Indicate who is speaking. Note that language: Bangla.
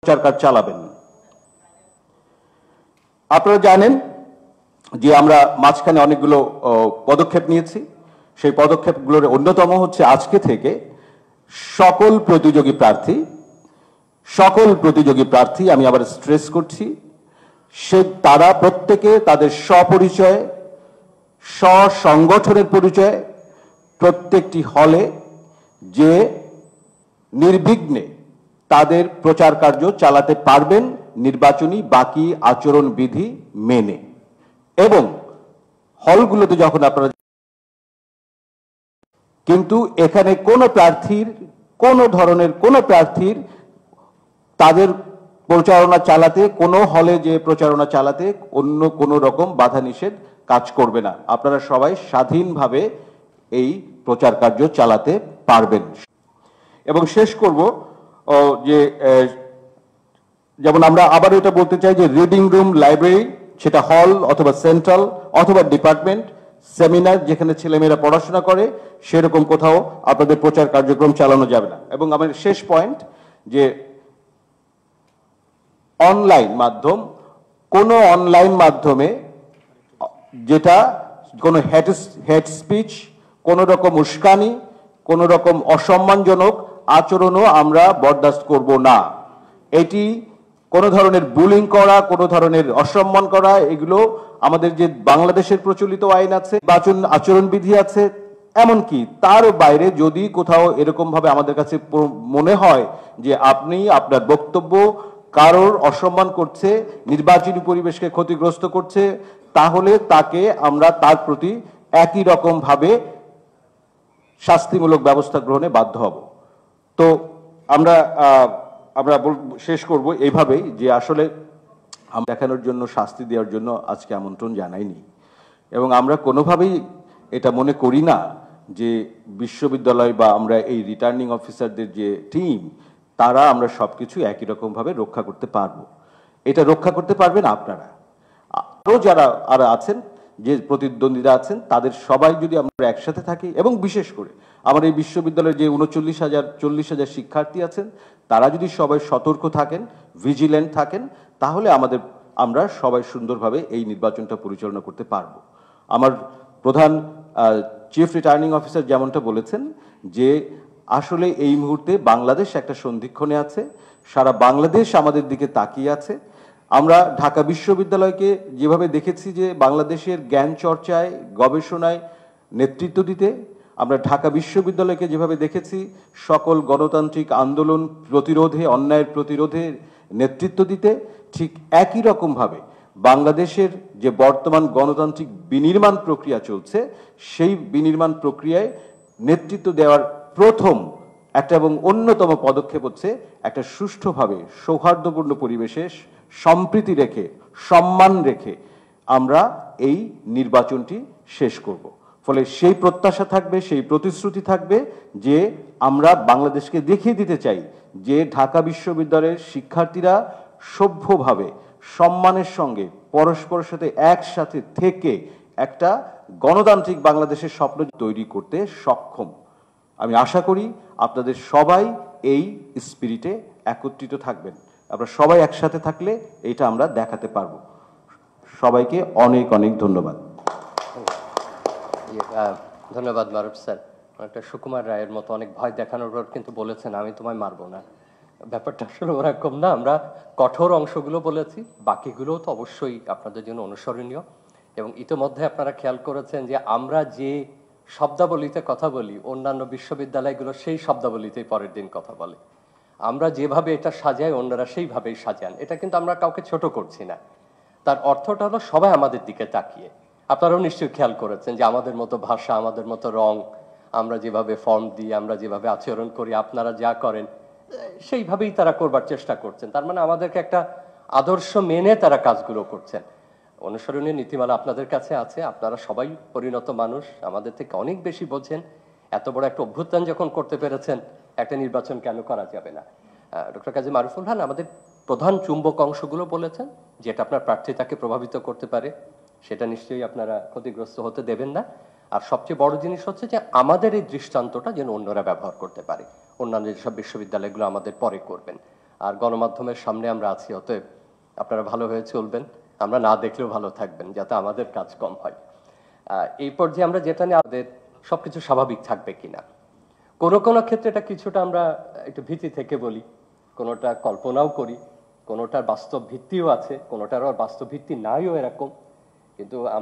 Speaker 1: প্রচার কাজ চালাবেন। আপনারা জানেন যে আমরা মাঝখানে অনেকগুলো পদক্ষেপ নিয়েছি। সেই পদক্ষেপগুলোর অন্যতম হচ্ছে আজকে থেকে সকল প্রতিযোগী প্রার্থী আমি আবার স্ট্রেস করছি, তারা প্রত্যেকে তাদের স্বপরিচয়, স্বসংগঠনের পরিচয় প্রত্যেকটি হলে যে নির্বিঘ্নে তাদের প্রচার কার্য চালাতে পারবেন নির্বাচনী বাকি আচরণ বিধি মেনে। এবং হলগুলোতে যখন আপনারা, কিন্তু এখানে কোনো ধরনের প্রার্থীর তাদের প্রচারণা চালাতে, কোনো হলে যে প্রচারণা চালাতে অন্য কোনো রকম বাধা নিষেধ কাজ করবে না। আপনারা সবাই স্বাধীনভাবে এই প্রচার কার্য চালাতে পারবেন। এবং শেষ করব যে যেমন আমরা আবার এটা বলতে চাই যে রিডিং রুম, লাইব্রেরি, সেটা হল অথবা সেন্ট্রাল অথবা ডিপার্টমেন্ট, সেমিনার যেখানে ছেলেমেয়েরা পড়াশোনা করে, সেরকম কোথাও আপনাদের প্রচার কার্যক্রম চালানো যাবে না। এবং আমার শেষ পয়েন্ট যে অনলাইন মাধ্যমে যেটা কোনো হেড স্পিচ, কোনো রকম উস্কানি, কোনো রকম অসম্মানজনক আচরণও আমরা বরদাস্ত করব না। এটি কোনো ধরনের বুলিং করা, কোনো ধরনের অসম্মান করা, এগুলো আমাদের যে বাংলাদেশের প্রচলিত আইন আছে, আচরণবিধি আছে, এমনকি তার বাইরে যদি কোথাও এরকম ভাবে আমাদের কাছে মনে হয় যে আপনি আপনার বক্তব্য কারোর অসম্মান করছে, নির্বাচনী পরিবেশকে ক্ষতিগ্রস্ত করছে, তাহলে তাকে আমরা তার প্রতি একই রকম ভাবে শাস্তিমূলক ব্যবস্থা গ্রহণে বাধ্য হব। তো আমরা শেষ করব এইভাবেই যে আসলে আমরা দেখানোর জন্য, শাস্তি দেওয়ার জন্য আজকে আমন্ত্রণ জানাইনি। এবং আমরা কোনোভাবেই এটা মনে করি না যে বিশ্ববিদ্যালয় বা আমরা এই রিটার্নিং অফিসারদের যে টিম, তারা আমরা সবকিছু একই রকম ভাবে রক্ষা করতে পারবো। এটা রক্ষা করতে পারবেন আপনারা। আরো যারা আছেন, যে প্রতিদ্বন্দ্বীরা আছেন, তাদের সবাই যদি আমরা একসাথে থাকি, এবং বিশেষ করে আমার এই বিশ্ববিদ্যালয়ের যে 40,000 শিক্ষার্থী আছেন, তারা যদি সবাই সতর্ক থাকেন, ভিজিল্যান্ট থাকেন, তাহলে আমরা সবাই সুন্দরভাবে এই নির্বাচনটা পরিচালনা করতে পারবো। আমার প্রধান চিফ রিটার্নিং অফিসার যেমনটা বলেছেন যে আসলে এই মুহূর্তে বাংলাদেশ একটা সন্ধিক্ষণে আছে, সারা বাংলাদেশ আমাদের দিকে তাকিয়ে আছে। আমরা ঢাকা বিশ্ববিদ্যালয়কে যেভাবে দেখেছি যে বাংলাদেশের জ্ঞান চর্চায়, গবেষণায় নেতৃত্ব দিতে, আমরা ঢাকা বিশ্ববিদ্যালয়কে যেভাবে দেখেছি সকল গণতান্ত্রিক আন্দোলন প্রতিরোধে, অন্যায়ের প্রতিরোধে নেতৃত্ব দিতে, ঠিক একই রকমভাবে বাংলাদেশের যে বর্তমান গণতান্ত্রিক বিনির্মাণ প্রক্রিয়া চলছে, সেই বিনির্মাণ প্রক্রিয়ায় নেতৃত্ব দেওয়ার প্রথম একটা এবং অন্যতম পদক্ষেপ হচ্ছে একটা সুষ্ঠুভাবে সৌহার্দ্যপূর্ণ পরিবেশে সম্প্রীতি রেখে, সম্মান রেখে আমরা এই নির্বাচনটি শেষ করব। ফলে সেই প্রত্যাশা থাকবে, সেই প্রতিশ্রুতি থাকবে যে আমরা বাংলাদেশকে দেখিয়ে দিতে চাই যে ঢাকা বিশ্ববিদ্যালয়ের শিক্ষার্থীরা সভ্যভাবে, সম্মানের সঙ্গে পরস্পরের সাথে একসাথে থেকে একটা গণতান্ত্রিক বাংলাদেশের স্বপ্ন তৈরি করতে সক্ষম। আমি আশা করি আপনাদের সবাই এই স্পিরিটে একত্রিত থাকবেন। আমরা সবাই একসাথে থাকলে এটা আমরা দেখাতে পারবো। সবাইকে অনেক অনেক ধন্যবাদ।
Speaker 2: ধন্যবাদ মারুফ স্যার। একটা সুকুমার রায়ের মতো অনেক ভয় দেখানোর পর কিন্তু বলেছেন আমি তোমায় মারবো না। ব্যাপারটা আসলে ওরকম না। আমরা কঠোর অংশগুলো বলেছি, বাকিগুলো তো অবশ্যই আপনাদের জন্য অনুসরণীয়। এবং ইতিমধ্যে আপনারা খেয়াল করেছেন যে আমরা যে শব্দাবলীতে কথা বলি, অন্যান্য বিশ্ববিদ্যালয়গুলো সেই শব্দাবলীতেই পরের দিন কথা বলে। আমরা যেভাবে এটা সাজাই, অন্যরা সেইভাবেই সাজান। এটা কিন্তু আমরা কাউকে ছোট করছি না। তার অর্থটা হলো সবাই আমাদের দিকে তাকিয়ে। আপনারাও নিশ্চয়ই খেয়াল করেছেন যে আমাদের মতো ভাষা, আমাদের মতো রং, আমরা যেভাবে ফর্ম দিই, আমরা যেভাবে আচরণ করি, আপনারা যা করেন সেইভাবেই তারা করবার চেষ্টা করছেন। তার মানে আমাদেরকে একটা আদর্শ মেনে তারা কাজগুলো করছেন। অনুসরণীয় নীতিমালা আপনাদের কাছে আছে। আপনারা সবাই পরিণত মানুষ, আমাদের থেকে অনেক বেশি বোঝেন। এত বড় একটা অভ্যুত্থান যখন করতে পেরেছেন, একটা নির্বাচন কেন করা যাবে না? ডক্টর কাজী মারুফুল খান আমাদের প্রধান চুম্বক অংশগুলো বলেছেন, যেটা আপনার প্রার্থিতাকে প্রভাবিত করতে পারে সেটা নিশ্চয়ই আপনারা ক্ষতিগ্রস্ত হতে দেবেন না। আর সবচেয়ে বড় জিনিস হচ্ছে যে আমাদের এই দৃষ্টান্তটা যেন অন্যরা ব্যবহার করতে পারে। অন্যান্য যেসব বিশ্ববিদ্যালয়গুলো আমাদের পরে করবেন, আর গণমাধ্যমের সামনে আমরা আছি, অতএব আপনারা ভালো হয়ে চলবেন, আমরা না দেখলেও ভালো থাকবেন, যাতে আমাদের কাজ কম হয়। এই পর্যায়ে আমরা যেটা নিয়ে আমাদের সবকিছু স্বাভাবিক থাকবে কিনা, কোনো কোনো ক্ষেত্রে এটা কিছুটা আমরা একটু ভীতি থেকে বলি, কোনোটা কল্পনাও করি, কোনোটার বাস্তব ভিত্তিও আছে, কোনোটার আবার বাস্তব ভিত্তি নাইও এরকম, কিন্তু আমরা